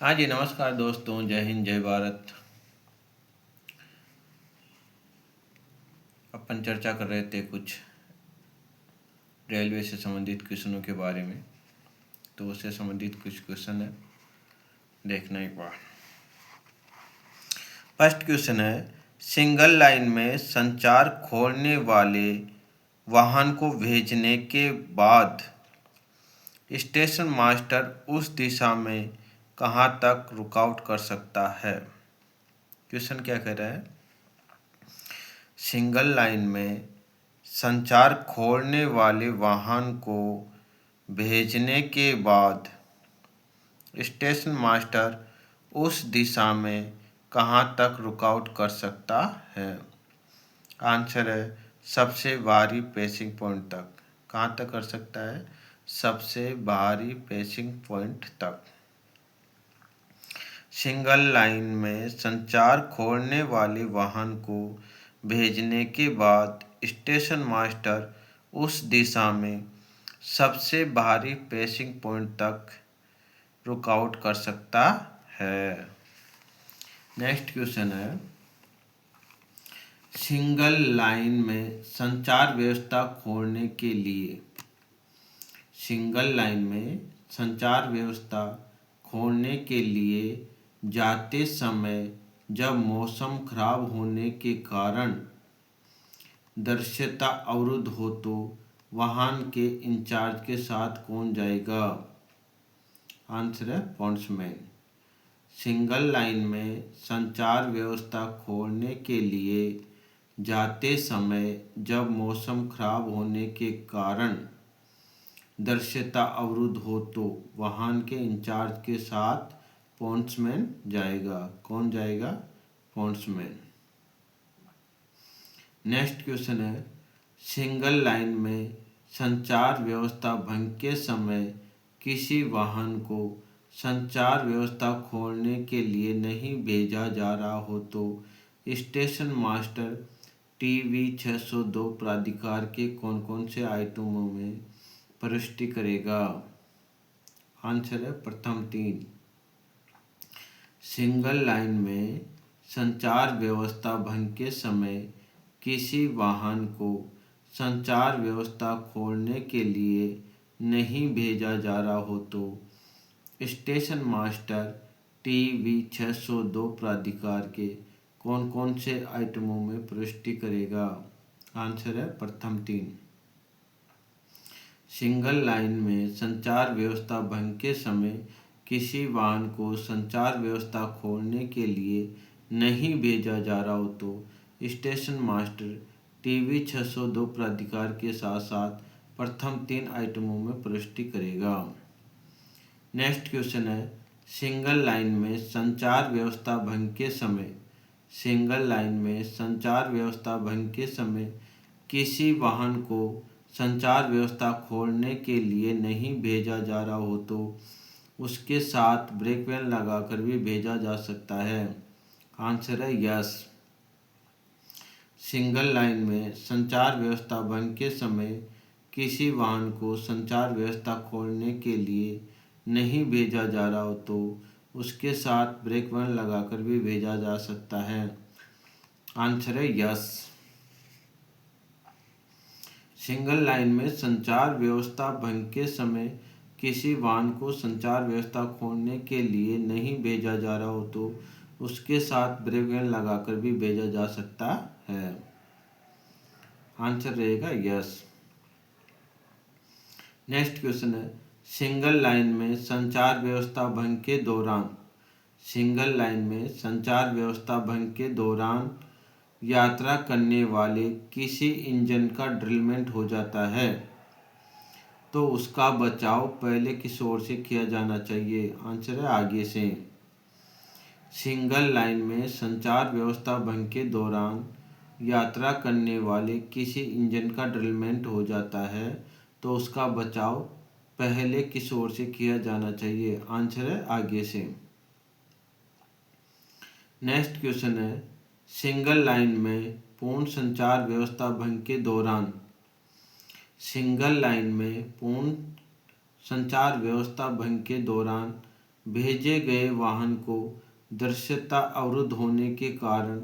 हाँ जी, नमस्कार दोस्तों, जय हिंद, जय भारत। अपन चर्चा कर रहे थे कुछ रेलवे से संबंधित क्वेश्चनों के बारे में। तो उससे संबंधित कुछ क्वेश्चन है, देखना एक बार। फर्स्ट क्वेश्चन है, सिंगल लाइन में संचार खोलने वाले वाहन को भेजने के बाद स्टेशन मास्टर उस दिशा में कहाँ तक रुकावट कर सकता है। क्वेश्चन क्या कह रहा है, सिंगल लाइन में संचार खोलने वाले वाहन को भेजने के बाद स्टेशन मास्टर उस दिशा में कहाँ तक रुकावट कर सकता है। आंसर है सबसे बाहरी पेसिंग पॉइंट तक। कहाँ तक कर सकता है, सबसे बाहरी पेसिंग पॉइंट तक। सिंगल लाइन में संचार खोलने वाले वाहन को भेजने के बाद स्टेशन मास्टर उस दिशा में सबसे बाहरी पेसिंग पॉइंट तक रुकावट कर सकता है। नेक्स्ट क्वेश्चन है, सिंगल लाइन में संचार व्यवस्था खोलने के लिए सिंगल लाइन में संचार व्यवस्था खोलने के लिए जाते समय जब मौसम खराब होने के कारण दृश्यता अवरुद्ध हो तो वाहन के इंचार्ज के साथ कौन जाएगा। आंसर है पॉइंट्समैन। सिंगल लाइन में संचार व्यवस्था खोलने के लिए जाते समय जब मौसम खराब होने के कारण दृश्यता अवरुद्ध हो तो वाहन के इंचार्ज के साथ पॉइंट्समैन जाएगा। कौन जाएगा, पॉइंट्समैन। नेक्स्ट क्वेश्चन है, सिंगल लाइन में संचार व्यवस्था भंग के समय किसी वाहन को संचार व्यवस्था खोलने के लिए नहीं भेजा जा रहा हो तो स्टेशन मास्टर टीवी 602 प्राधिकार के कौन कौन से आइटमों में प्रविष्टि करेगा। आंसर है प्रथम 3। सिंगल लाइन में संचार व्यवस्था भंग के समय किसी वाहन को संचार व्यवस्था खोलने के लिए नहीं भेजा जा रहा हो तो स्टेशन मास्टर टीवी 602 प्राधिकार के कौन कौन से आइटमों में प्रविष्टि करेगा। आंसर है प्रथम 3। सिंगल लाइन में संचार व्यवस्था भंग के समय किसी वाहन को संचार व्यवस्था खोलने के लिए नहीं भेजा जा रहा हो तो स्टेशन मास्टर टीवी 602 प्राधिकार के साथ साथ प्रथम 3 आइटमों में प्रविष्टि करेगा। नेक्स्ट क्वेश्चन है, सिंगल लाइन में संचार व्यवस्था भंग के समय सिंगल लाइन में संचार व्यवस्था भंग के समय किसी वाहन को संचार व्यवस्था खोलने के लिए नहीं भेजा जा रहा हो तो उसके साथ ब्रेक वैन लगाकर भी भेजा जा सकता है। आंसर है यस। सिंगल लाइन में संचार व्यवस्था भंग के समय किसी वाहन को संचार व्यवस्था खोलने के लिए नहीं भेजा जा रहा हो तो उसके साथ ब्रेक वैन लगाकर भी भेजा जा सकता है। आंसर है यस। सिंगल लाइन में संचार व्यवस्था भंग के समय किसी वाहन को संचार व्यवस्था खोलने के लिए नहीं भेजा जा रहा हो तो उसके साथ ब्रेक वैन लगाकर भी भेजा जा सकता है। आंसर रहेगा यस। नेक्स्ट क्वेश्चन है, सिंगल लाइन में संचार व्यवस्था भंग के दौरान सिंगल लाइन में संचार व्यवस्था भंग के दौरान यात्रा करने वाले किसी इंजन का ड्रिलमेंट हो जाता है तो उसका बचाव पहले किस ओर से किया जाना चाहिए। आंसर है आगे से। सिंगल लाइन में संचार व्यवस्था भंग के दौरान यात्रा करने वाले किसी इंजन का ड्रिलमेंट हो जाता है तो उसका बचाव पहले किस ओर से किया जाना चाहिए। आंसर है आगे से। नेक्स्ट क्वेश्चन है, सिंगल लाइन में पूर्ण संचार व्यवस्था भंग के दौरान सिंगल लाइन में पूर्ण संचार व्यवस्था भंग के दौरान भेजे गए वाहन को दृश्यता अवरुद्ध होने के कारण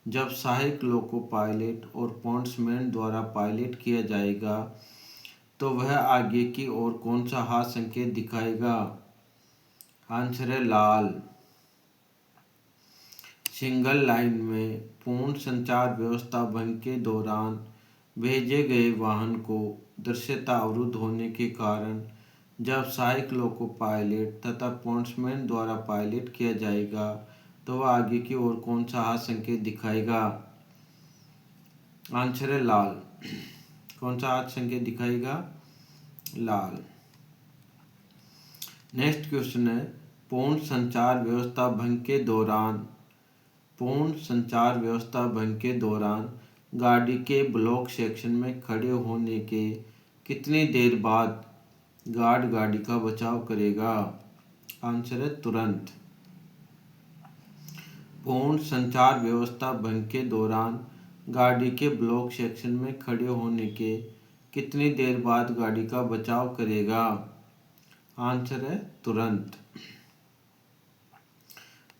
जब सहायक लोको पायलट और पॉन्ट्समैन द्वारा पायलट किया जाएगा तो वह आगे की ओर कौन सा हाथ संकेत दिखाएगा? आंसर है लाल। सिंगल लाइन में पूर्ण संचार व्यवस्था भंग के दौरान भेजे गए वाहन को दृश्यता अवरुद्ध होने के कारण जब सहायक लोको पायलट तथा पॉन्ट्समैन द्वारा पायलट किया जाएगा तो वह आगे की ओर कौन सा हाथ संकेत दिखाएगा? आंसर है लाल। कौन सा हाथ संकेत दिखाएगा? लाल। नेक्स्ट क्वेश्चन है पूर्ण संचार व्यवस्था भंग के दौरान गाड़ी के ब्लॉक सेक्शन में खड़े होने के कितनी देर बाद गार्ड गाड़ी का बचाव करेगा? आंसर है तुरंत। पूर्ण संचार व्यवस्था भंग के दौरान गाड़ी के ब्लॉक सेक्शन में खड़े होने के कितनी देर बाद गाड़ी का बचाव करेगा? आंसर है तुरंत।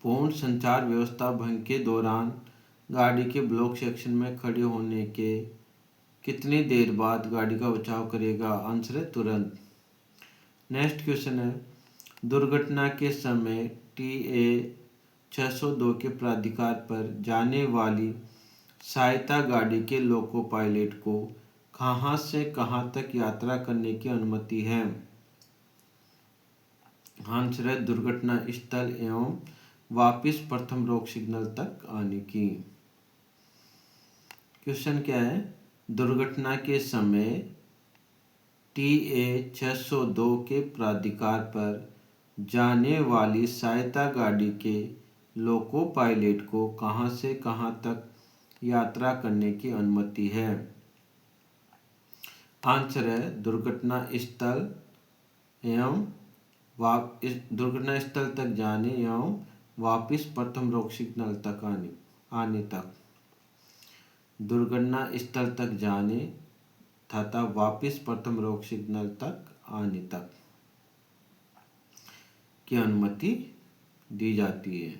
पूर्ण संचार व्यवस्था भंग के दौरान गाड़ी के ब्लॉक सेक्शन में खड़े होने के कितनी देर बाद गाड़ी का बचाव करेगा? आंसर है तुरंत। नेक्स्ट क्वेश्चन है दुर्घटना के समय TA 602 के प्राधिकार पर जाने वाली सहायता गाड़ी के लोको पायलट को कहाँ से कहाँ तक यात्रा करने की अनुमति है? आंसर है दुर्घटना स्थल एवं वापस प्रथम रोक सिग्नल तक आने की। क्वेश्चन क्या है? दुर्घटना के समय TA 602 के प्राधिकार पर जाने वाली सहायता गाड़ी के लोको पायलट को कहाँ से कहाँ तक यात्रा करने की अनुमति है? आंसर है दुर्घटना स्थल तक जाने एवं वापस प्रथम रोक सिग्नल तक आने तक। दुर्घटना स्थल तक जाने तथा वापस प्रथम रोक सिग्नल तक आने तक की अनुमति दी जाती है।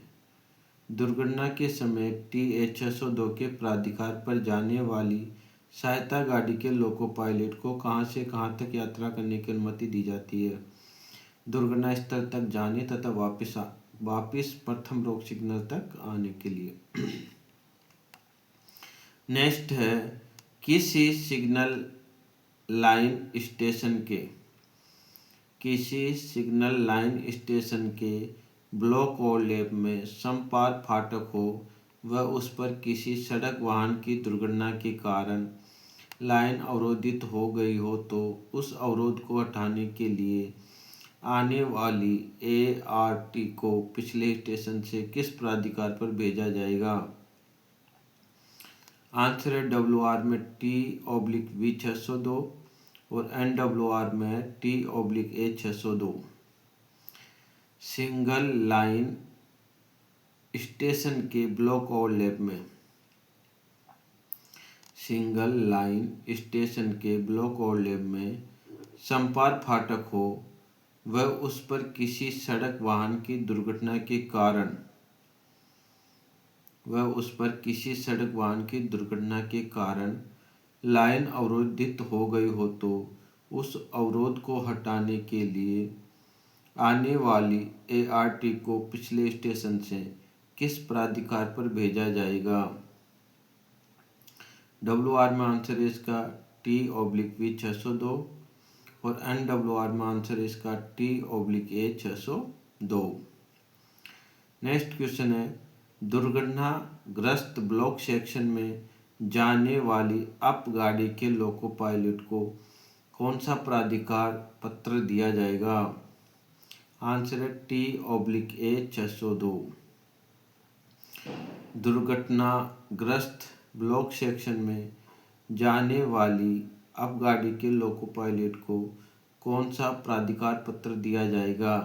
दुर्घटना के समय TA 602 के प्राधिकार पर जाने वाली सहायता गाड़ी के लोको पायलट को कहाँ से कहाँ तक यात्रा करने की अनुमति दी जाती है? दुर्घटना स्थल तक जाने तथा वापस प्रथम रोक सिग्नल तक आने के लिए। नेक्स्ट है किसी सिग्नल लाइन स्टेशन के ब्लॉक और लैब में संपार फाटक हो व उस पर किसी सड़क वाहन की दुर्घटना के कारण लाइन अवरोधित हो गई हो तो उस अवरोध को हटाने के लिए आने वाली ART को पिछले स्टेशन से किस प्राधिकार पर भेजा जाएगा? आंसर है WR में T/V 602 और NWR में T/A 602। सिंगल लाइन स्टेशन के ब्लॉक और लैब में संपार फाटक हो व उस पर किसी सड़क वाहन की दुर्घटना के कारण लाइन अवरोधित हो गई हो तो उस अवरोध को हटाने के लिए आने वाली ART को पिछले स्टेशन से किस प्राधिकार पर भेजा जाएगा? WR में आंसर है इसका T/V 602 और NWR में आंसर है इसका T/A 602। नेक्स्ट क्वेश्चन है दुर्घटनाग्रस्त ब्लॉक सेक्शन में जाने वाली अप गाड़ी के लोको पायलट को कौन सा प्राधिकार पत्र दिया जाएगा? आंसर है T/A 602। दुर्घटनाग्रस्त ब्लॉक सेक्शन में जाने वाली अप गाड़ी के लोको पायलट को कौन सा प्राधिकार पत्र दिया जाएगा?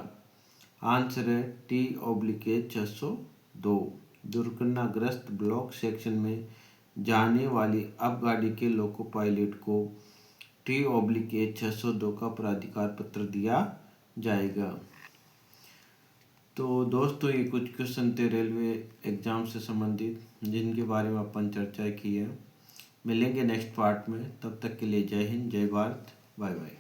आंसर है T/A 602। दुर्घटनाग्रस्त ब्लॉक सेक्शन में जाने वाली अप गाड़ी के लोको पायलट को T/A 602 का प्राधिकार पत्र दिया जाएगा। तो दोस्तों ये कुछ क्वेश्चन थे रेलवे एग्ज़ाम से संबंधित जिनके बारे में अपन चर्चा की है। मिलेंगे नेक्स्ट पार्ट में, तब तक के लिए जय हिंद, जय भारत, बाय बाय।